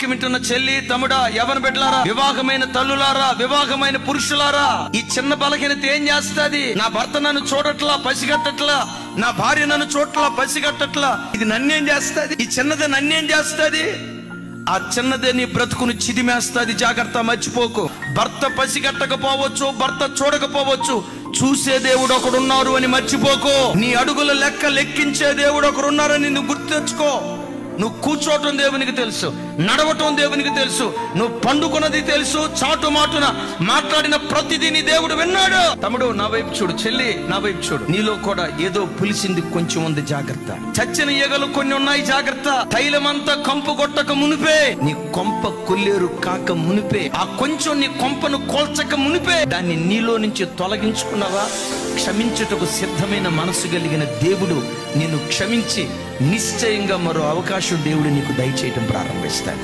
వింటున్న చెల్లి తమ్ముడా, యవన బిడ్డలారా, వివాహమైన తల్లులారా, వివాహమైన పురుషులారా, ఈ చిన్న బలహీనత ఏం చేస్తుంది? నా భర్త నన్ను చూడట్లా, పసిగట్టట్లా, నా భార్య నన్ను చూడట్లా, పసిగట్టట్లా, ఇది నన్నేం చేస్తుంది? ఈ చిన్నది నన్నేం చేస్తుంది? ఆ చిన్నదే నీ బ్రతుకును చిదిమేస్తుంది. జాగ్రత్త, మర్చిపోకు. భర్త పసిగట్టకపోవచ్చు, భర్త చూడకపోవచ్చు, చూసే దేవుడు ఒకడున్నారు అని మర్చిపోకు. నీ అడుగుల లెక్క లెక్కించే దేవుడు ఒకడున్నారని నువ్వు గుర్తు తెచ్చుకో. నువ్వు కూర్చోవటం దేవునికి తెలుసు, నడవటం దేవునికి తెలుసు, నువ్వు పండుకున్నది తెలుసు, చాటు మాటున మాట్లాడిన ప్రతిదీ నీ దేవుడు విన్నాడు. తమ్ముడు నా వైపు చూడు, చెల్లి నా వైపు చూడు. నీలో కూడా ఏదో పులిసింది కొంచెం ఉంది, జాగ్రత్త. చచ్చిన ఈగలు కొన్ని ఉన్నాయి, జాగ్రత్త. తైలమంతా కంపు కొట్టక మునిపే, నీ కొంప కొల్లేరు కాక మునిపే, ఆ కొంచెం నీ కొంపను కోల్చక మునిపే దాన్ని నీలో నుంచి తొలగించుకున్నావా? క్షమించుటకు సిద్ధమైన మనసు కలిగిన దేవుడు నిన్ను క్షమించి నిశ్చయంగా మరో అవకాశం దేవుడు నీకు దయచేయటం ప్రారంభిస్తాడు.